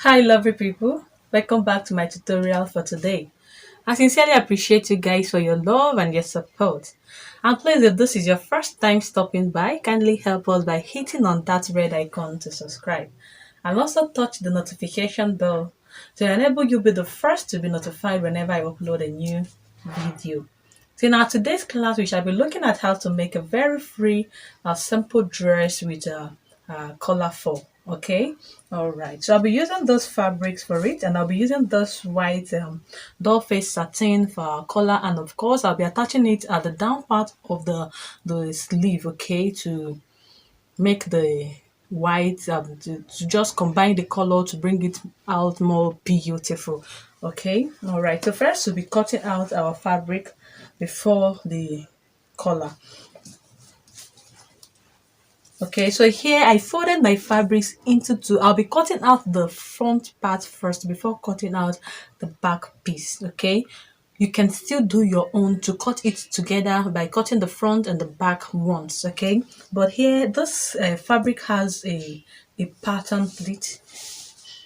Hi lovely people, welcome back to my tutorial for today. I sincerely appreciate you guys for your love and your support. And please, if this is your first time stopping by, kindly help us by hitting on that red icon to subscribe. And also touch the notification bell to enable you be the first to be notified whenever I upload a new video. So in our today's class, we shall be looking at how to make a very free, simple dress with a colorful. Okay, all right. So I'll be using those fabrics for it, and I'll be using this white doll face satin for our collar, and of course, I'll be attaching it at the down part of the sleeve. Okay, to make the white to just combine the color to bring it out more beautiful. Okay, all right. So first we'll be cutting out our fabric before the collar. Okay, so here I folded my fabrics into two. I'll be cutting out the front part first before cutting out the back piece. Okay, you can still do your own to cut it together by cutting the front and the back once. Okay, but here this fabric has a pattern pleat.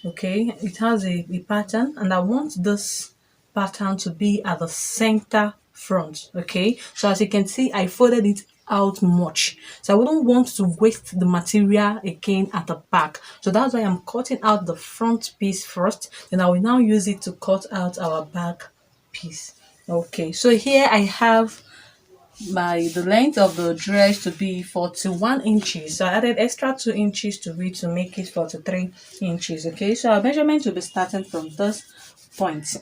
Okay, it has a pattern, and I want this pattern to be at the center front. Okay, so as you can see, I folded it out much, so I wouldn't want to waste the material again at the back. So that's why I'm cutting out the front piece first, then I will now use it to cut out our back piece. Okay, so here I have the length of the dress to be 41 inches. So I added extra 2 inches to it to make it 43 inches. Okay, so our measurement will be starting from this point.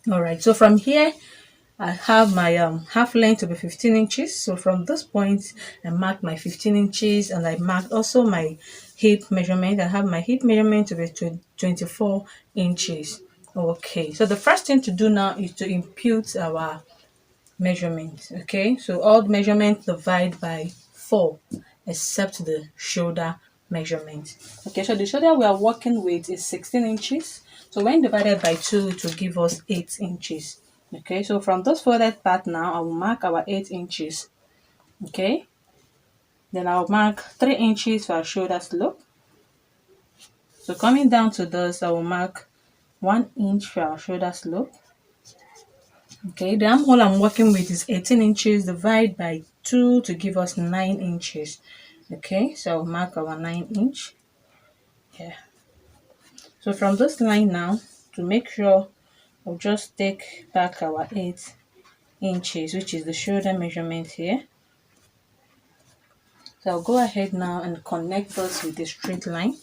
All right, so from here I have my half length to be 15 inches. So from this point I marked my 15 inches, and I marked also my hip measurement. I have my hip measurement to be 24 inches. Okay, so the first thing to do now is to impute our measurement. Okay, so all the measurements divide by 4 except the shoulder measurement. Okay, so the shoulder we are working with is 16 inches, so when divided by 2 it will give us 8 inches. Okay, so from this folded part now I will mark our 8 inches. Okay, then I'll mark 3 inches for our shoulder slope. So coming down to this, I will mark 1 inch for our shoulder slope. Okay, the armhole I'm working with is 18 inches. Divide by 2 to give us 9 inches. Okay, so I'll mark our 9 inch. Yeah. So from this line now, to make sure, I'll just take back our 8 inches, which is the shoulder measurement here. So I'll go ahead now and connect this with a straight line.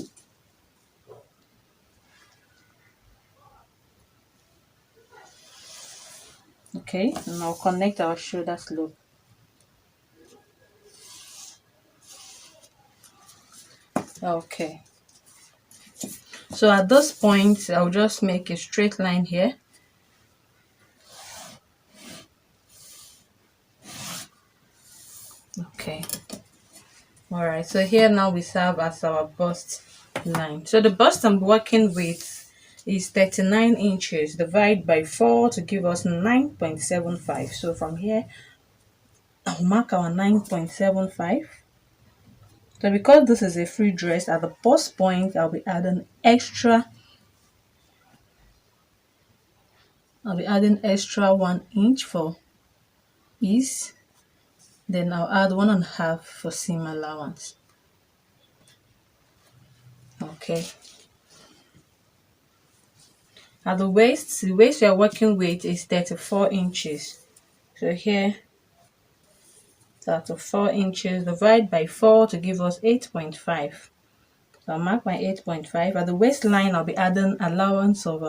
Okay, and I'll connect our shoulder slope. Okay, so at this point I'll just make a straight line here. Okay, all right, so here now we serve as our bust line. So the bust I'm working with is 39 inches. Divide by 4 to give us 9.75. So from here I'll mark our 9.75. So because this is a free dress, at the bust point I'll be adding extra 1 inch for ease. Then I'll add 1.5 for seam allowance. Okay. At the waist we are working with is 34 inches. So here 34 inches, divide by 4 to give us 8.5. So I'll mark my 8.5. At the waistline I'll be adding allowance of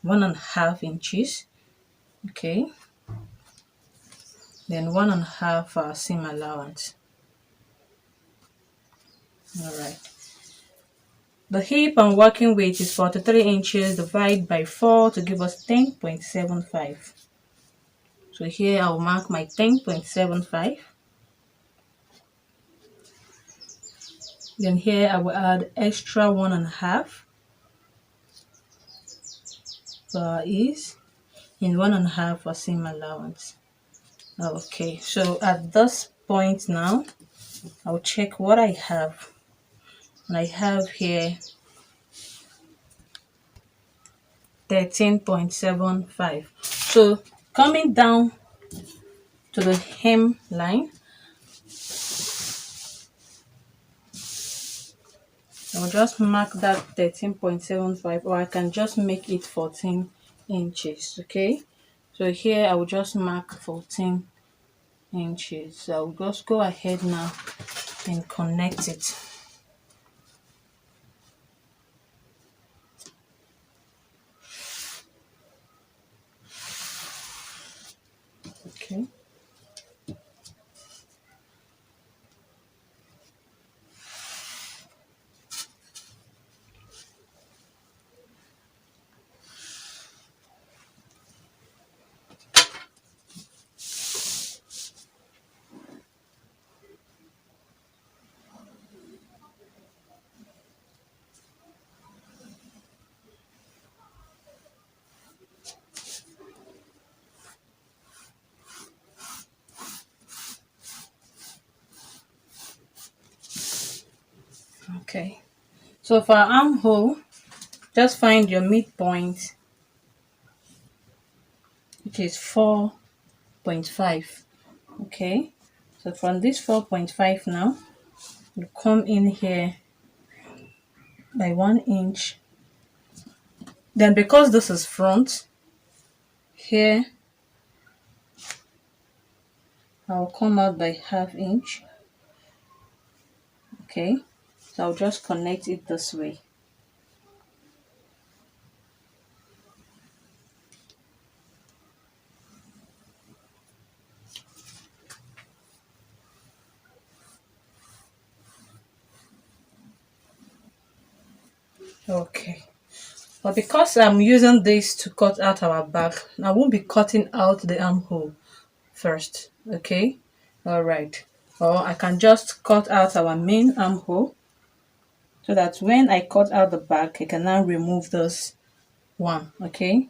1.5 inches. Okay. Then 1.5 for seam allowance. Alright. The hip I'm working with is 43 inches. Divide by 4 to give us 10.75. So here I'll mark my 10.75. Then here I will add extra 1.5 for ease and 1.5 for seam allowance. Okay, so at this point now I'll check what I have. And I have here 13.75. So coming down to the hem line, I'll just mark that 13.75, or I can just make it 14 inches. Okay, so here I will just mark 14 inches. So I'll just go ahead now and connect it. Okay. Okay. So for our armhole, just find your midpoint, which is 4.5. Okay. So from this 4.5 now, you come in here by 1 inch. Then because this is front, here I'll come out by ½ inch. Okay. So I'll just connect it this way. Okay. But because I'm using this to cut out our back, I won't be cutting out the armhole first. Okay. All right. Or I can just cut out our main armhole, so that when I cut out the back, I can now remove this one. Okay.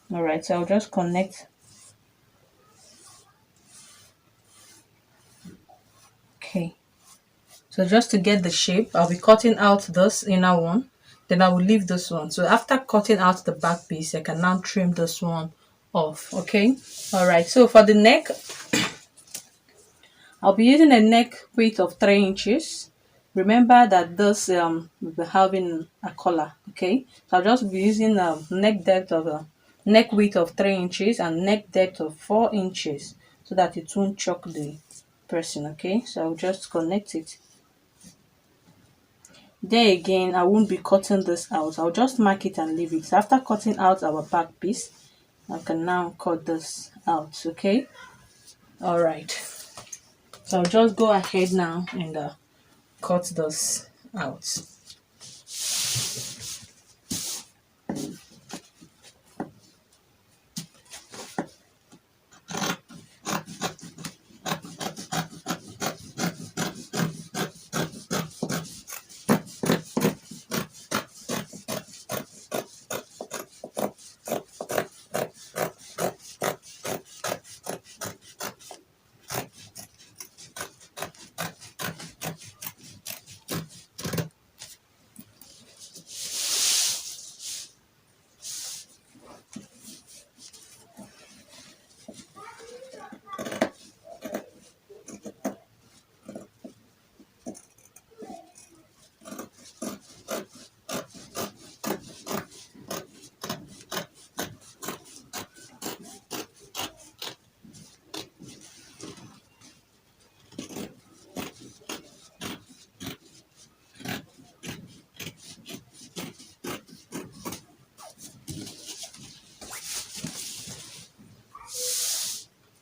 All right. So I'll just connect. Okay. So just to get the shape, I'll be cutting out this inner one. Then I will leave this one. So after cutting out the back piece, I can now trim this one off. Okay. All right. So for the neck, I'll be using a neck width of 3 inches. Remember that this will be having a collar. Okay. So I'll just be using a neck width of 3 inches and neck depth of 4 inches, so that it won't choke the person. Okay. So I'll just connect it. There again, I won't be cutting this out. I'll just mark it and leave it. So after cutting out our back piece, I can now cut this out. Okay. All right. So I'll just go ahead now and cut this out.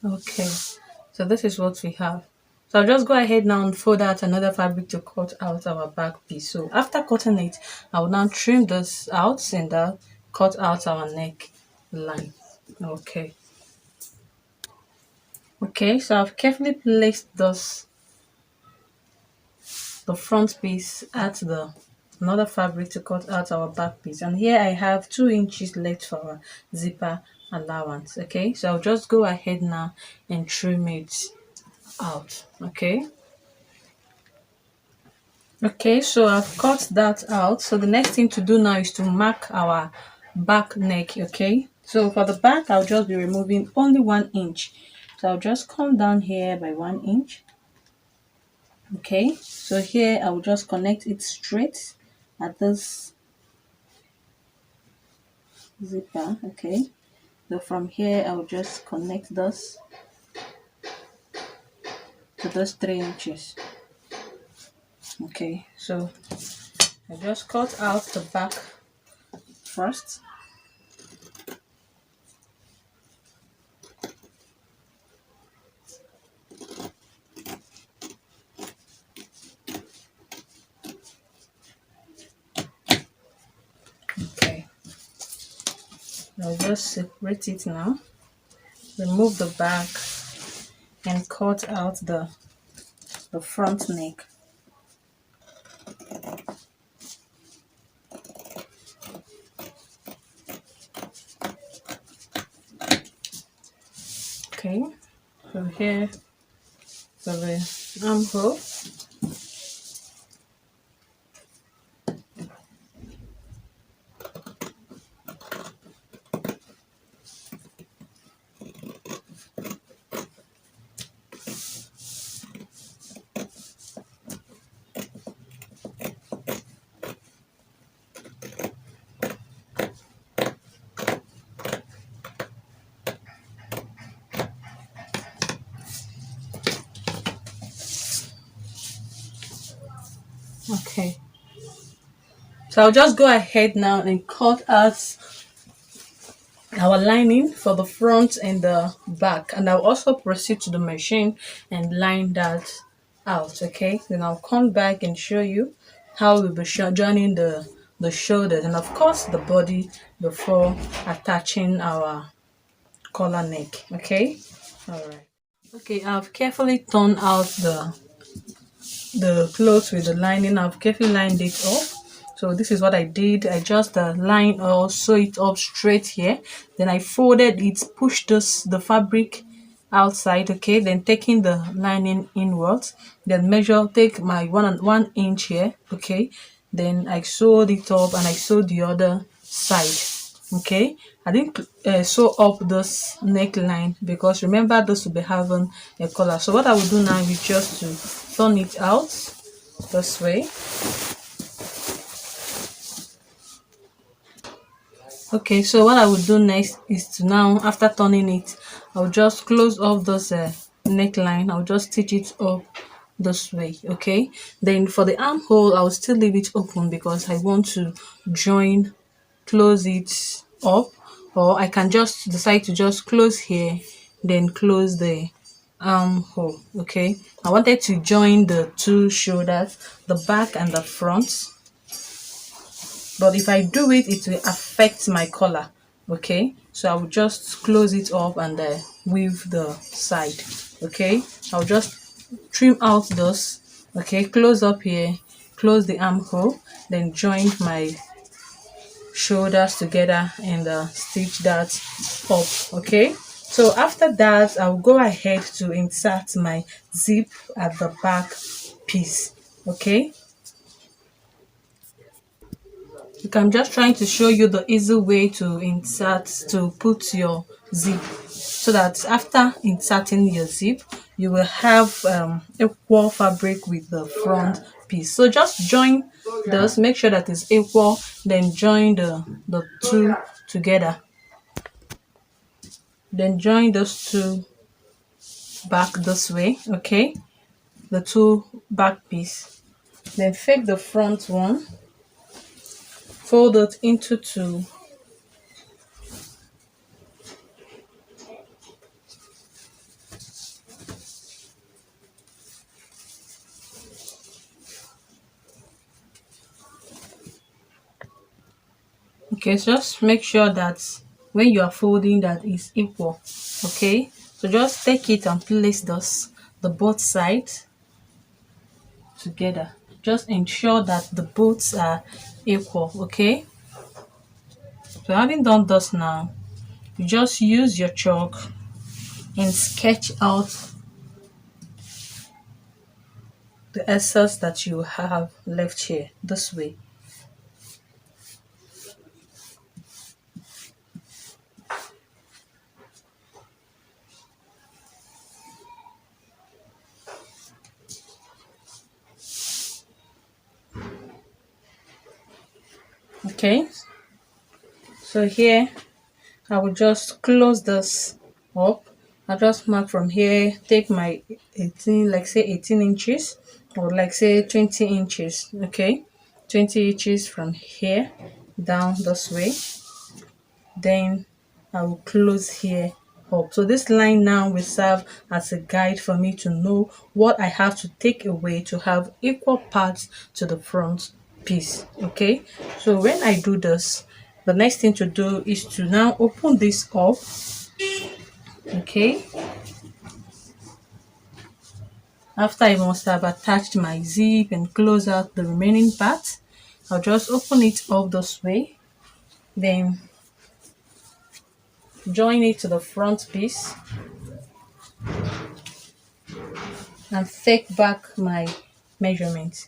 Okay, so this is what we have. So I'll just go ahead now and fold out another fabric to cut out our back piece. So after cutting it, I will now trim this out and cut out our neck line. Okay. Okay, so I've carefully placed the front piece at the another fabric to cut out our back piece, and here I have 2 inches left for our zipper allowance. Okay, so I'll just go ahead now and trim it out. Okay. Okay, so I've cut that out. So the next thing to do now is to mark our back neck. Okay, so for the back I'll just be removing only 1 inch, so I'll just come down here by 1 inch. Okay, so here I will just connect it straight at this zipper. Okay, so from here I will just connect this to those 3 inches. Okay, so I just cut out the back first. Okay, I'll just separate it now, remove the back and cut out the front neck. Okay, so here for the armhole. Okay, so I'll just go ahead now and cut out our lining for the front and the back, and I'll also proceed to the machine and line that out. Okay, then I'll come back and show you how we'll be joining the shoulders and of course the body before attaching our collar neck. Okay, all right. Okay, I've carefully torn out the clothes with the lining. I've carefully lined it up. So this is what I did. I just line or sew it up straight here. Then I folded it, pushed the fabric outside. Okay, then taking the lining inwards, then take my 1 inch here. Okay, then I sewed it up and I sewed the other side. Okay, I didn't sew up this neckline because remember this will be having a collar. So what I will do now is just to turn it out this way. Okay, so what I will do next is to now, after turning it, I'll just close off this neckline. I'll just stitch it up this way. Okay, then for the armhole I'll still leave it open because I want to close it up, or I can just decide to just close here then close the armhole. Okay, I wanted to join the two shoulders, the back and the front, but if I do it, it will affect my collar. Okay, so I will just close it up and weave the side. Okay, I'll just trim out those. Okay, close up here, close the armhole, then join my shoulders together and stitch that up. Okay, so after that I'll go ahead to insert my zip at the back piece. Okay, I'm just trying to show you the easy way to put your zip, so that after inserting your zip you will have equal fabric with the front piece. So just join those, make sure that it's equal, then join the two together, then join those two back this way. Okay, the two back piece, then fake the front one, fold it into two. Okay, so just make sure that when you are folding that is equal. Okay, so just take it and place the both sides together. Just ensure that the both are equal. Okay, so having done this now, you just use your chalk and sketch out the excess that you have left here this way. Okay, so here I will just close this up. I'll just mark from here, take my 18, like say 18 inches, or like say 20 inches. Okay, 20 inches from here down this way. Then I will close here up. So this line now will serve as a guide for me to know what I have to take away to have equal parts to the front piece. Okay, so when I do this, the next thing to do is to now open this up. Okay, after I must have attached my zip and close out the remaining part, I'll just open it up this way, then join it to the front piece and take back my measurement.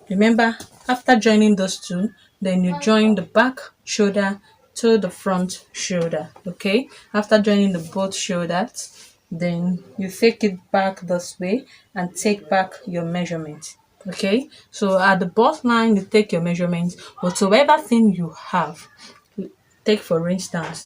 Remember, after joining those two, then you join the back shoulder to the front shoulder. Okay, after joining the both shoulders, then you take it back this way and take back your measurement. Okay, so at the bust line, you take your measurement, whatsoever thing you have. Take for instance,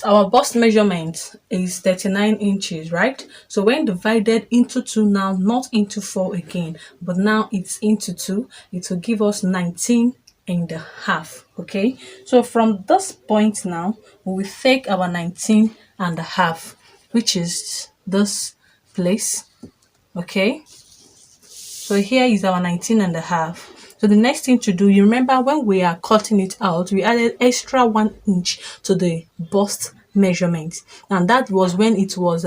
our bust measurement is 39 inches, right? So when divided into two now, not into four again, but now it's into two, it will give us 19 and a half. Okay, so from this point now, we will take our 19 and a half, which is this place. Okay, so here is our 19 and a half. So the next thing to do, you remember when we are cutting it out, we added extra 1 inch to the bust measurement. And that was when it was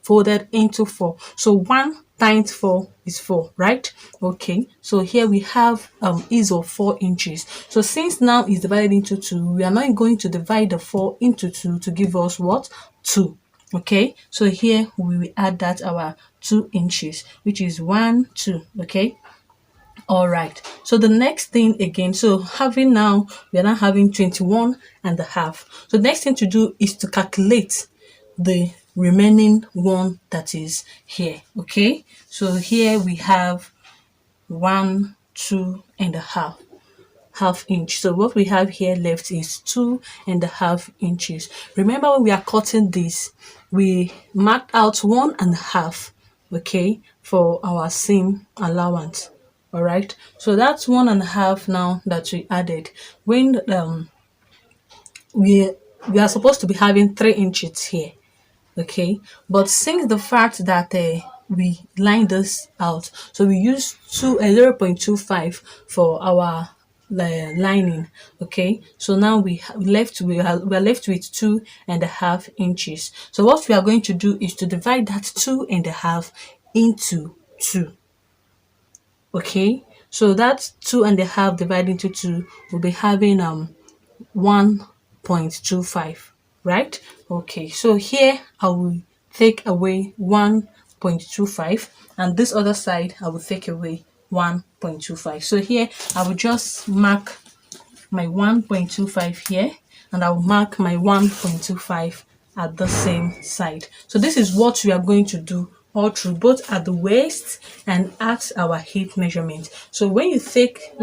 folded into four. So 1 times 4 is 4, right? Okay, so here we have ease of 4 inches. So since now is divided into 2, we are now going to divide the 4 into 2 to give us what? 2. Okay, so here we will add that our 2 inches, which is 1 2. Okay, all right, so the next thing again, so having now we are now having 21 and a half. So the next thing to do is to calculate the remaining one that is here. Okay, so here we have 1 2 and a half inch. So what we have here left is 2.5 inches. Remember when we are cutting this, we marked out 1.5, okay, for our seam allowance. All right, so that's 1.5 now that we added. When we are supposed to be having 3 inches here, okay, but since the fact that we line this out, so we use 0.25 for our lining. Okay, so now we are left with 2.5 inches. So what we are going to do is to divide that 2.5 into 2. Okay, so that's 2.5 divided into 2 will be having 1.25, right? Okay, so here I will take away 1.25 and this other side I will take away 1.25. So here I will just mark my 1.25 here and I will mark my 1.25 at the same side. So this is what we are going to do all through, both at the waist and at our hip measurement. So when you take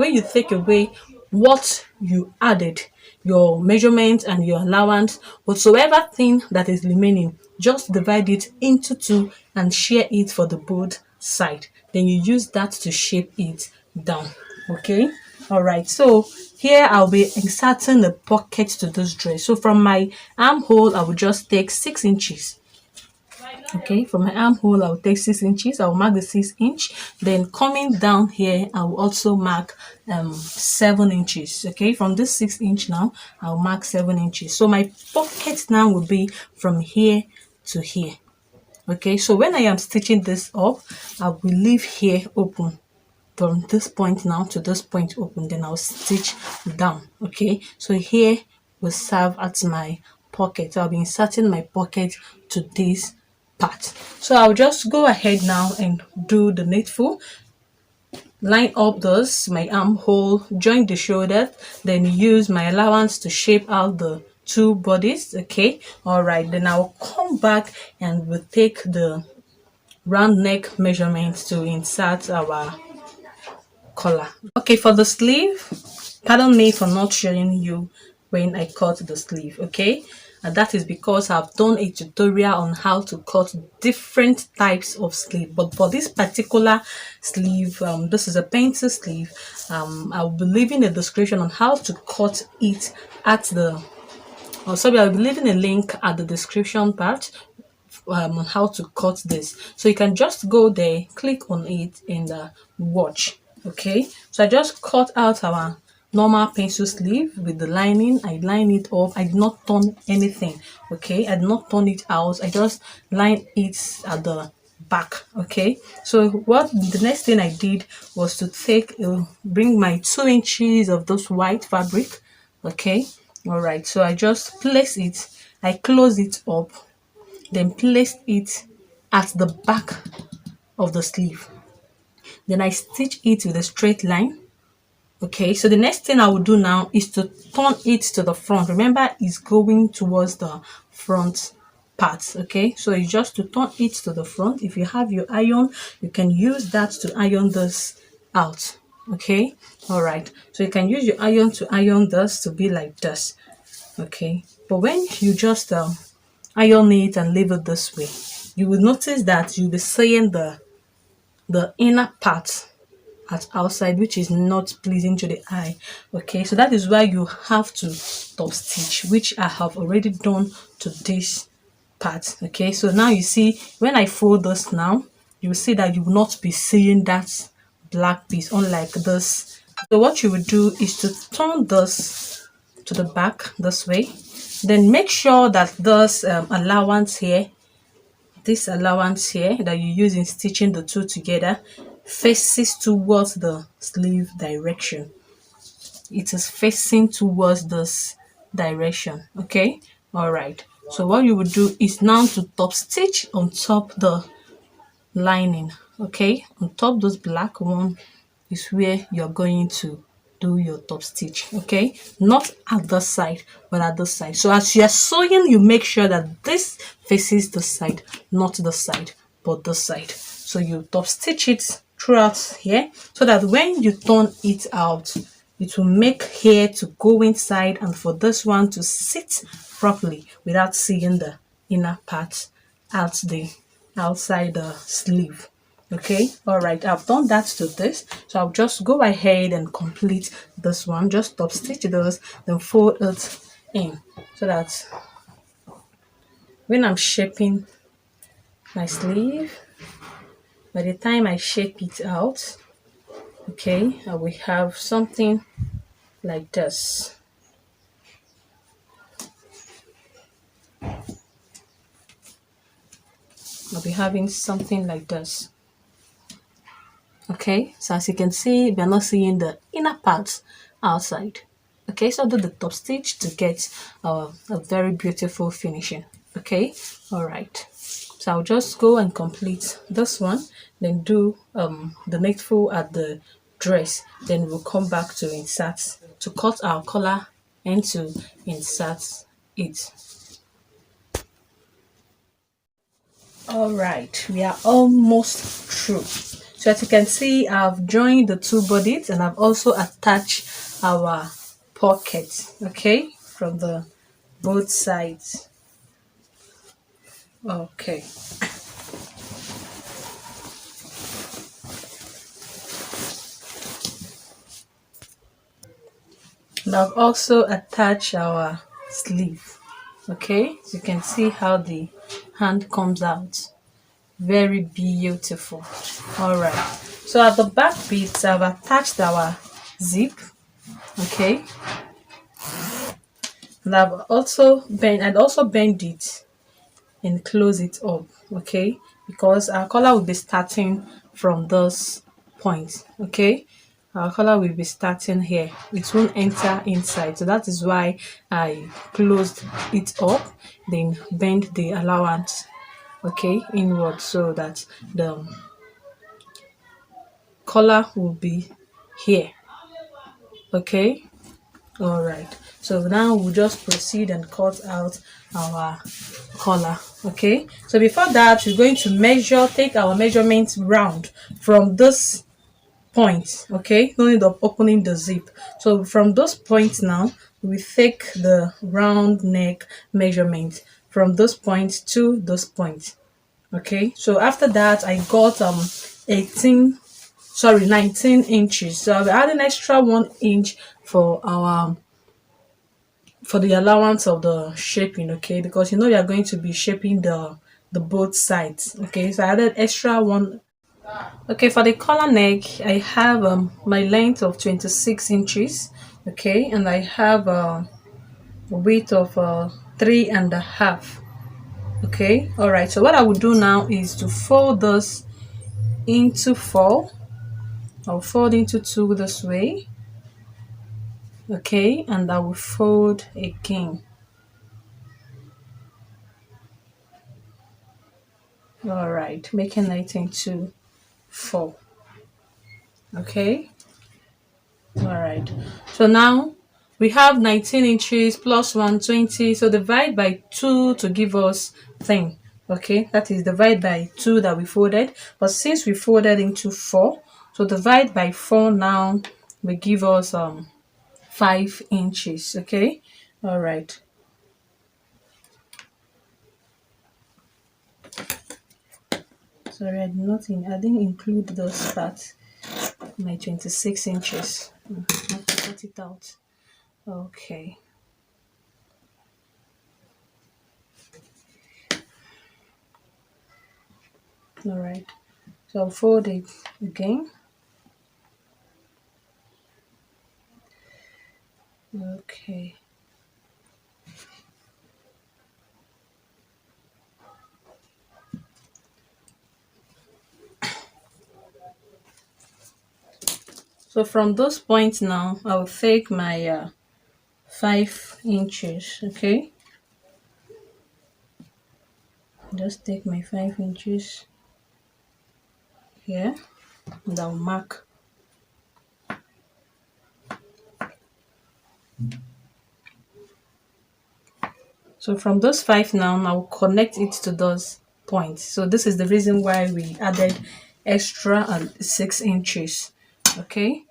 away what you added, your measurement and your allowance, whatsoever thing that is remaining, just divide it into 2 and share it for the both side. Then you use that to shape it down. Okay, all right, so here I'll be inserting the pocket to this dress. So from my armhole I will just take 6 inches. Okay, from my armhole I will take 6 inches. I will mark the 6 inch. Then coming down here I will also mark 7 inches. Okay, from this 6 inch now I'll mark 7 inches. So my pocket now will be from here to here. Okay, so when I am stitching this up, I will leave here open from this point now to this point open, then I'll stitch down. Okay, so here will serve as my pocket. I'll be inserting my pocket to this part. So I'll just go ahead now and do the needful. Line up those, my armhole, join the shoulder, then use my allowance to shape out the two bodies. Okay, all right, then I'll come back and we'll take the round neck measurement to insert our collar. Okay, for the sleeve Pardon me for not showing you when I cut the sleeve, okay? And that is because I've done a tutorial on how to cut different types of sleeve. But for this particular sleeve, this is a pencil sleeve. I'll be leaving a description on how to cut it at the sorry, I'll be leaving a link at the description part on how to cut this. So you can just go there, click on it, and watch. Okay, so I just cut out our normal pencil sleeve with the lining. I line it up. I did not turn anything. Okay, I did not turn it out. I just line it at the back. Okay, so what the next thing I did was to bring my 2 inches of this white fabric. Okay, all right, so I just place it, I close it up, then placed it at the back of the sleeve. Then I stitch it with a straight line. Okay, so the next thing I will do now is to turn it to the front. Remember, it's going towards the front part. Okay, so it's just to turn it to the front. If you have your iron, you can use that to iron this out. Okay, all right, so you can use your iron to iron this to be like this. Okay, but when you just iron it and leave it this way, you will notice that you'll be seeing the inner part at outside, which is not pleasing to the eye. Okay, so that is why you have to top stitch, which I have already done to this part. Okay, so now you see when I fold this now, you will see that you will not be seeing that black piece, unlike this. So what you would do is to turn this to the back this way, then make sure that this allowance here, this allowance here that you use in stitching the two together, faces towards the sleeve direction. It is facing towards this direction. Okay, all right, so what you would do is now to top stitch on top the lining. Okay, on top this black one is where you're going to do your top stitch. Okay, not at the side but at the side. So as you're sewing, you make sure that this faces the side, not the side but the side. So you top stitch it throughout here, so that when you turn it out, it will make hair to go inside and for this one to sit properly without seeing the inner part outside the sleeve. Okay, all right, I've done that to this, so I'll just go ahead and complete this one. Just top stitch this, then fold it in, so that when I'm shaping my sleeve, by the time I shape it out, okay, I will have something like this. I'll be having something like this. Okay, so as you can see, we are not seeing the inner part outside. Okay, so do the top stitch to get a very beautiful finishing. Okay, all right, so I'll just go and complete this one, then do the needful at the dress, then we'll come back to insert, to cut our collar and to insert it. All right, we are almost through. So as you can see, I've joined the two bodies and I've also attached our pocket, okay, from the both sides. Okay. And I've also attached our sleeve. Okay, so you can see how the hand comes out. Very beautiful. All right, so at the back bits, I've attached our zip. Okay, and I'd also bend it and close it up. Okay, because our collar will be starting from this point. Okay, our collar will be starting here, it won't enter inside, so that is why I closed it up, then bend the allowance, okay, inward, so that the collar will be here. Okay, all right, so now we'll just proceed and cut out our collar. Okay, so before that, we're going to take our measurements round from this points. Okay, no need of opening the zip. So from those points now, we take the round neck measurement from those points to those points. Okay, so after that I got 19 inches. So I'll be adding extra 1 inch for our for the allowance of the shaping. Okay, because you know you are going to be shaping the both sides. Okay, so I added extra one. Okay, for the collar neck I have my length of 26 inches. Okay, and I have a width of 3.5. Okay, all right, so what I will do now is to fold this into four. I'll fold into two this way. Okay, and I will fold again. All right, making it into four. Okay, all right, so now we have 19 inches plus 120, so divide by 2 to give us 10. Okay, that is divide by 2 that we folded, but since we folded into 4, so divide by 4 now will give us 5 inches. Okay, all right. Sorry, I didn't include those parts. My 26 inches. I have to cut it out. Okay. All right. So I'll fold it again. Okay. So from those points now, I'll take my 5 inches. Okay. Just take my 5 inches here, and I'll mark. So from those 5 now, I'll connect it to those points. So this is the reason why we added extra 6 inches. Okay.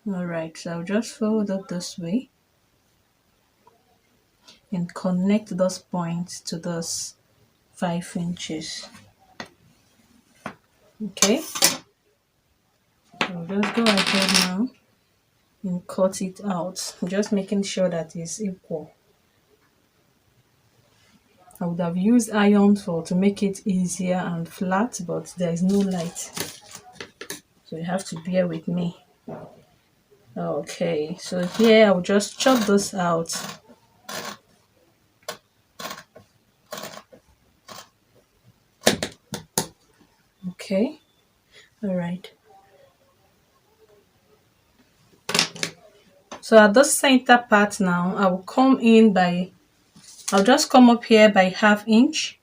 All right. So I'll just fold it this way and connect those points to those 5 inches. Okay. I'll just go ahead now and cut it out. Just making sure that it's equal. I would have used iron for to make it easier and flat, but there is no light, so you have to bear with me. Okay, so here I'll just chop this out. Okay, all right. So at this center part now, I will come in by, I'll just come up here by 1/2 inch.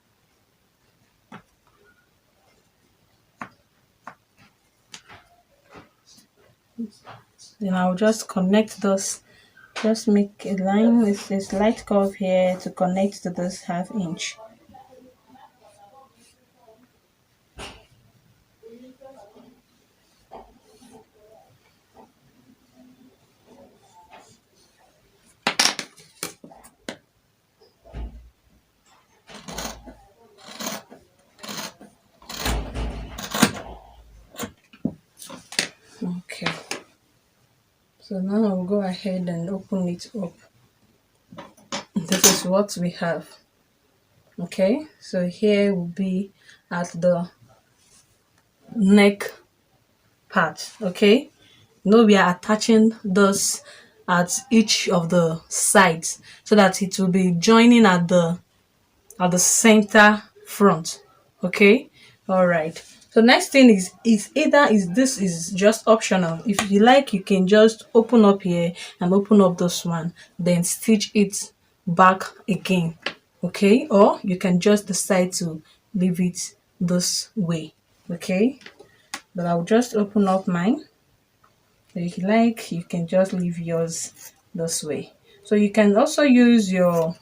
Then I'll just connect this, just make a line with this light curve here to connect to this 1/2 inch. Okay, so now I'll go ahead and open it up. This is what we have. Okay, so here will be at the neck part. Okay, now we are attaching this at each of the sides so that it will be joining at the center front. Okay, all right. So next thing is either is this is just optional. If you like, you can just open up here and open up this one, then stitch it back again. Okay, or you can just decide to leave it this way. Okay, but I'll just open up mine. If you like, you can just leave yours this way. So you can also use your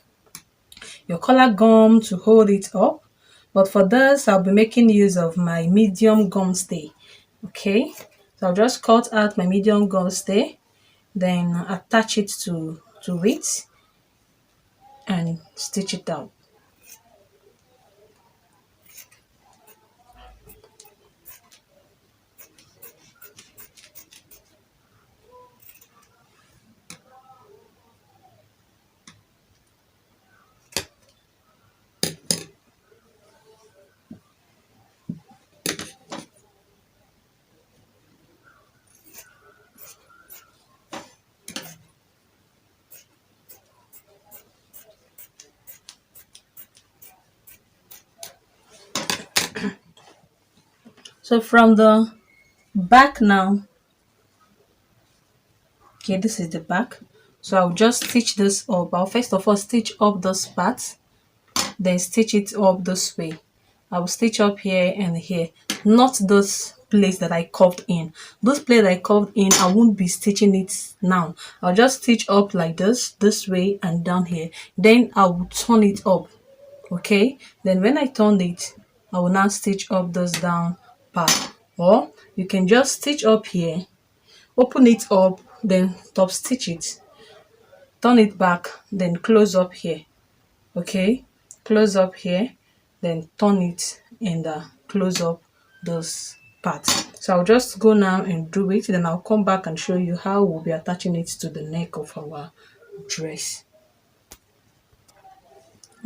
color gum to hold it up, but for this I'll be making use of my medium gum stay. Okay, So I'll just cut out my medium gum stay, then attach it to it and stitch it out. So from the back now, okay, this is the back. So I'll just stitch this up. I'll first of all stitch up this part, then stitch it up this way. I will stitch up here and here, not this place that I curved in. This place I curved in, I won't be stitching it now. I'll just stitch up like this way and down here. Then I will turn it up, okay? Then when I turn it, I will now stitch up this down part. Or you can just stitch up here, open it up, then top stitch it, turn it back, then close up here, okay, close up here, then turn it and close up those parts. So I'll just go now and do it, then I'll come back and show you how we'll be attaching it to the neck of our dress.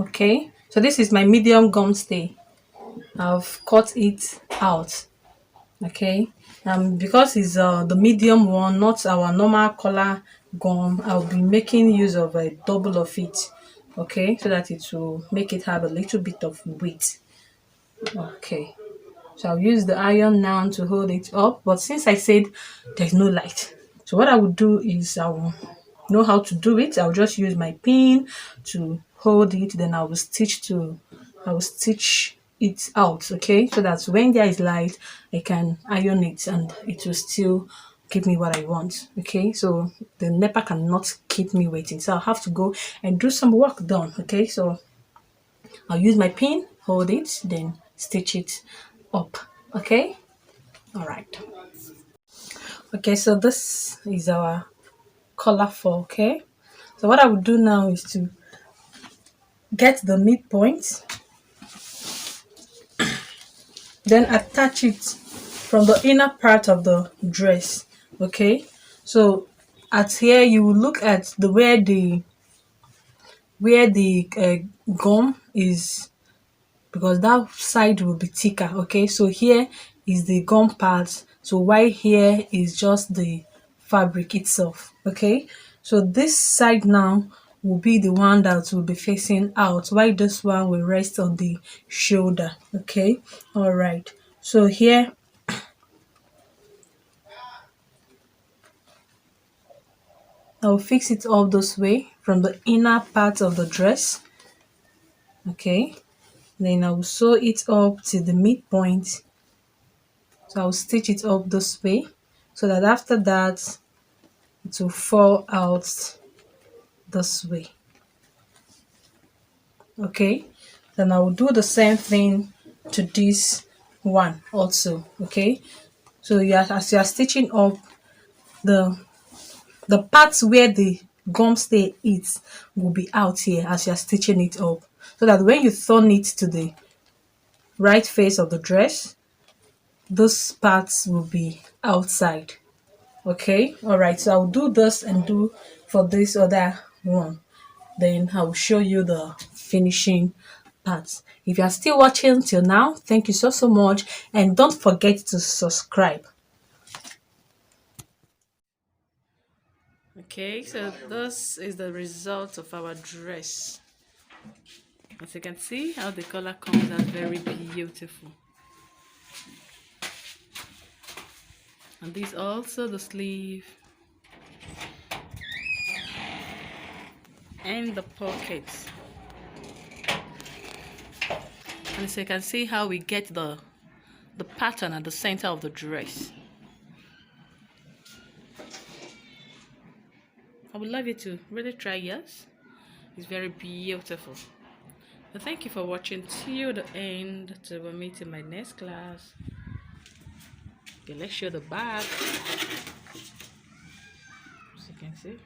Okay, so this is my medium gum stay. I've cut it out, okay, because it's the medium one, not our normal color gum. I'll be making use of a double of it, okay, so that it will make it have a little bit of weight. Okay, so I'll use the iron now to hold it up, but since I said there's no light, so what I will do is I will know how to do it. I'll just use my pin to hold it, then I will stitch it out, okay, so that when there is light I can iron it and it will still give me what I want. Okay, so the NEPA cannot keep me waiting, so I'll have to go and do some work done. Okay, so I'll use my pin, hold it, then stitch it up. Okay, all right. Okay, so this is our color for, okay, so what I will do now is to get the midpoint, then attach it from the inner part of the dress. Okay, so at here you will look at the where the gum is, because that side will be thicker. Okay, so here is the gum part, so while here is just the fabric itself. Okay, so this side now will be the one that will be facing out, while this one will rest on the shoulder. Okay, all right, so here I'll fix it all this way from the inner part of the dress. Okay, then I will sew it up to the midpoint. So I'll stitch it up this way so that after that it will fall out this way. Okay, then I will do the same thing to this one also. Okay, so as you are stitching up, the parts where the gum stay is will be out here as you are stitching it up, so that when you turn it to the right face of the dress, those parts will be outside. Okay, all right, so I'll do this and do for this other one, then I'll show you the finishing parts. If you are still watching till now, thank you so much, and don't forget to subscribe. Okay, so this is the result of our dress. As you can see, how the color comes out very beautiful. And this also the sleeve and the pockets. And so you can see how we get the pattern at the center of the dress. I would love you to really try yours. It's very beautiful. So thank you for watching till the end. Till we meet in my next class. Okay, let's show the back. As you can see.